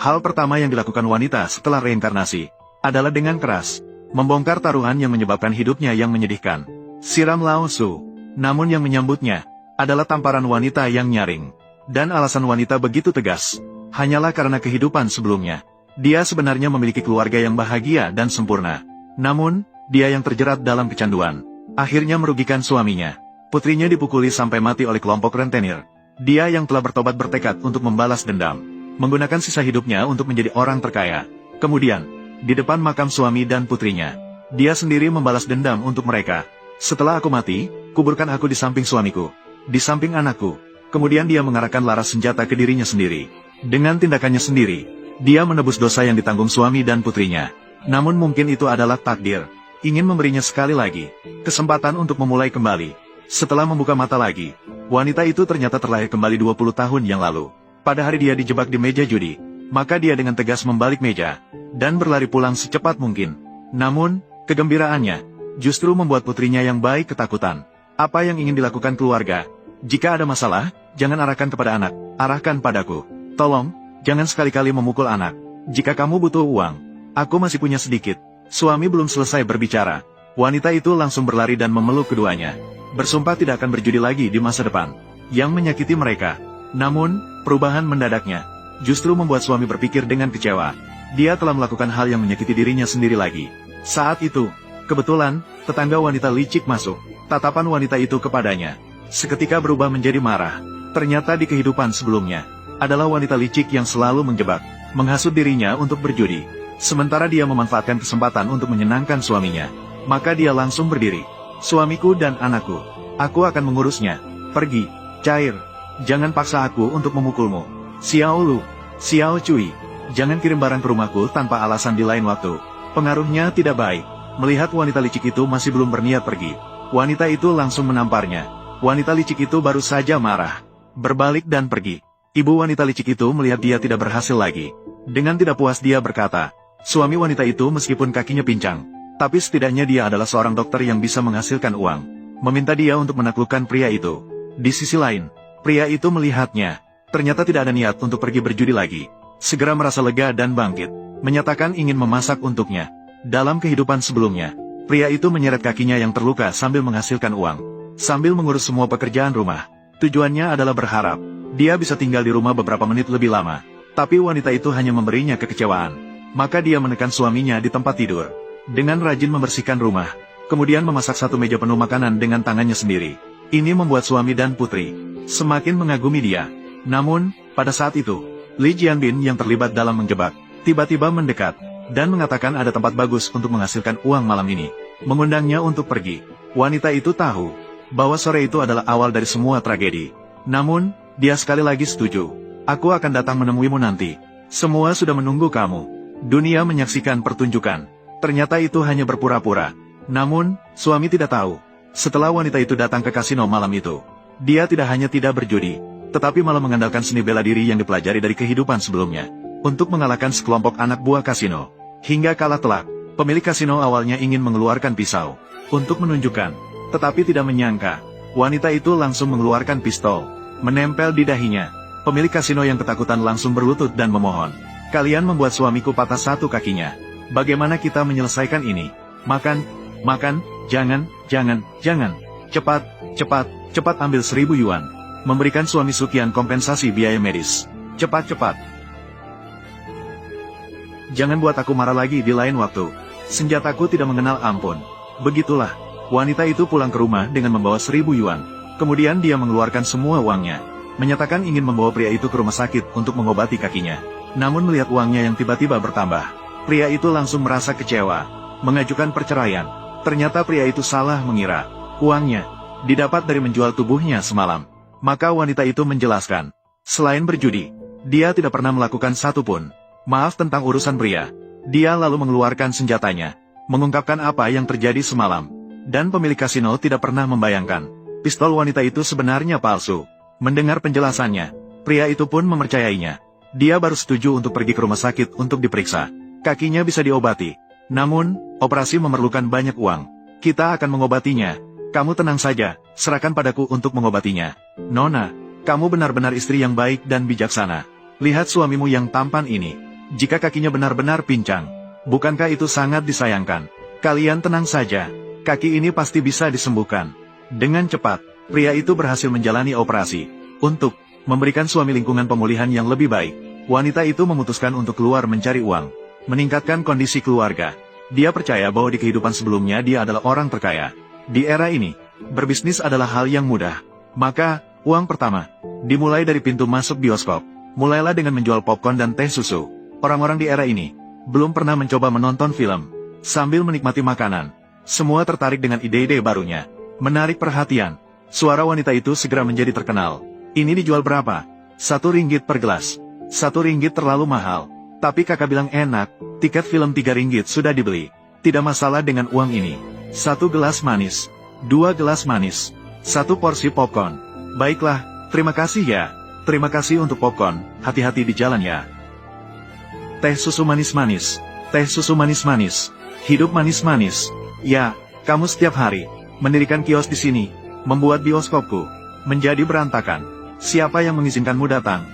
Hal pertama yang dilakukan wanita setelah reinkarnasi adalah dengan keras membongkar taruhan yang menyebabkan hidupnya yang menyedihkan. Siram Lao Su. Namun yang menyambutnya adalah tamparan wanita yang nyaring. Dan alasan wanita begitu tegas hanyalah karena kehidupan sebelumnya. Dia sebenarnya memiliki keluarga yang bahagia dan sempurna. Namun, dia yang terjerat dalam kecanduan akhirnya merugikan suaminya. Putrinya dipukuli sampai mati oleh kelompok rentenir. Dia yang telah bertobat bertekad untuk membalas dendam, menggunakan sisa hidupnya untuk menjadi orang terkaya. Kemudian, di depan makam suami dan putrinya, dia sendiri membalas dendam untuk mereka. Setelah aku mati, kuburkan aku di samping suamiku, di samping anakku. Kemudian dia mengarahkan laras senjata ke dirinya sendiri. Dengan tindakannya sendiri, dia menebus dosa yang ditanggung suami dan putrinya. Namun mungkin itu adalah takdir, ingin memberinya sekali lagi kesempatan untuk memulai kembali. Setelah membuka mata lagi, wanita itu ternyata terlahir kembali 20 tahun yang lalu. Pada hari dia dijebak di meja judi, maka dia dengan tegas membalik meja dan berlari pulang secepat mungkin. Namun, kegembiraannya justru membuat putrinya yang baik ketakutan. Apa yang ingin dilakukan keluarga? Jika ada masalah, jangan arahkan kepada anak, arahkan padaku. Tolong, jangan sekali-kali memukul anak. Jika kamu butuh uang, aku masih punya sedikit. Suami belum selesai berbicara. Wanita itu langsung berlari dan memeluk keduanya. Bersumpah tidak akan berjudi lagi di masa depan yang menyakiti mereka. Namun, perubahan mendadaknya justru membuat suami berpikir dengan kecewa. Dia telah melakukan hal yang menyakiti dirinya sendiri lagi. Saat itu, kebetulan, tetangga wanita licik masuk. Tatapan wanita itu kepadanya seketika berubah menjadi marah. Ternyata di kehidupan sebelumnya adalah wanita licik yang selalu menjebak, menghasut dirinya untuk berjudi. Sementara dia memanfaatkan kesempatan untuk menyenangkan suaminya. Maka dia langsung berdiri. Suamiku dan anakku, aku akan mengurusnya. Pergi, cair. Jangan paksa aku untuk memukulmu. Xiao Lu, Xiao Cui, jangan kirim barang ke rumahku tanpa alasan di lain waktu. Pengaruhnya tidak baik. Melihat wanita licik itu masih belum berniat pergi, wanita itu langsung menamparnya. Wanita licik itu baru saja marah, berbalik dan pergi. Ibu wanita licik itu melihat dia tidak berhasil lagi. Dengan tidak puas dia berkata, suami wanita itu meskipun kakinya pincang, tapi setidaknya dia adalah seorang dokter yang bisa menghasilkan uang. Meminta dia untuk menaklukkan pria itu. Di sisi lain, pria itu melihatnya ternyata tidak ada niat untuk pergi berjudi lagi. Segera merasa lega dan bangkit, menyatakan ingin memasak untuknya. Dalam kehidupan sebelumnya, pria itu menyeret kakinya yang terluka sambil menghasilkan uang, sambil mengurus semua pekerjaan rumah. Tujuannya adalah berharap dia bisa tinggal di rumah beberapa menit lebih lama. Tapi wanita itu hanya memberinya kekecewaan. Maka dia menekan suaminya di tempat tidur dengan rajin membersihkan rumah, kemudian memasak satu meja penuh makanan dengan tangannya sendiri. Ini membuat suami dan putri semakin mengagumi dia. Namun, pada saat itu, Li Jianbin yang terlibat dalam menjebak, tiba-tiba mendekat dan mengatakan ada tempat bagus untuk menghasilkan uang malam ini. Mengundangnya untuk pergi. Wanita itu tahu bahwa sore itu adalah awal dari semua tragedi. Namun, dia sekali lagi setuju. Aku akan datang menemuimu nanti. Semua sudah menunggu kamu. Dunia menyaksikan pertunjukan. Ternyata itu hanya berpura-pura. Namun, suami tidak tahu. Setelah wanita itu datang ke kasino malam itu, dia tidak hanya tidak berjudi, tetapi malah mengandalkan seni bela diri yang dipelajari dari kehidupan sebelumnya untuk mengalahkan sekelompok anak buah kasino. Hingga kalah telak, pemilik kasino awalnya ingin mengeluarkan pisau untuk menunjukkan, tetapi tidak menyangka, wanita itu langsung mengeluarkan pistol, menempel di dahinya. Pemilik kasino yang ketakutan langsung berlutut dan memohon, kalian membuat suamiku patah satu kakinya. Bagaimana kita menyelesaikan ini? Makan, jangan. Cepat ambil 1000 yuan. Memberikan suami Sukian kompensasi biaya medis. Cepat. Jangan buat aku marah lagi di lain waktu. Senjataku tidak mengenal ampun. Begitulah, wanita itu pulang ke rumah dengan membawa 1000 yuan. Kemudian dia mengeluarkan semua uangnya, menyatakan ingin membawa pria itu ke rumah sakit untuk mengobati kakinya. Namun melihat uangnya yang tiba-tiba bertambah, pria itu langsung merasa kecewa, mengajukan perceraian. Ternyata pria itu salah mengira uangnya didapat dari menjual tubuhnya semalam. Maka wanita itu menjelaskan, selain berjudi, dia tidak pernah melakukan satu pun maaf tentang urusan pria. Dia lalu mengeluarkan senjatanya, mengungkapkan apa yang terjadi semalam. Dan pemilik kasino tidak pernah membayangkan pistol wanita itu sebenarnya palsu. Mendengar penjelasannya, pria itu pun mempercayainya. Dia baru setuju untuk pergi ke rumah sakit untuk diperiksa. Kakinya bisa diobati. Namun, operasi memerlukan banyak uang. Kita akan mengobatinya. Kamu tenang saja, serahkan padaku untuk mengobatinya. Nona, kamu benar-benar istri yang baik dan bijaksana. Lihat suamimu yang tampan ini. jika kakinya benar-benar pincang. Bukankah itu sangat disayangkan? Kalian tenang saja, kaki ini pasti bisa disembuhkan. Dengan cepat, pria itu berhasil menjalani operasi. Untuk memberikan suami lingkungan pemulihan yang lebih baik, wanita itu memutuskan untuk keluar mencari uang, meningkatkan kondisi keluarga. Dia percaya bahwa di kehidupan sebelumnya dia adalah orang terkaya. Di era ini, berbisnis adalah hal yang mudah. Maka, uang pertama dimulai dari pintu masuk bioskop. Mulailah dengan menjual popcorn dan teh susu. Orang-orang di era ini belum pernah mencoba menonton film sambil menikmati makanan. Semua tertarik dengan ide-ide barunya. Menarik perhatian. Suara wanita itu segera menjadi terkenal. Ini dijual berapa? 1 ringgit per gelas. 1 ringgit terlalu mahal. Tapi kakak bilang enak, tiket film 3 ringgit sudah dibeli. Tidak masalah dengan uang ini. 1 gelas manis, 2 gelas manis, 1 porsi popcorn. Baiklah, terima kasih ya. Terima kasih untuk popcorn, hati-hati di jalan ya. Teh susu manis-manis, teh susu manis-manis, hidup manis-manis. Ya, kamu setiap hari mendirikan kios di sini, membuat bioskopku menjadi berantakan. Siapa yang mengizinkanmu datang?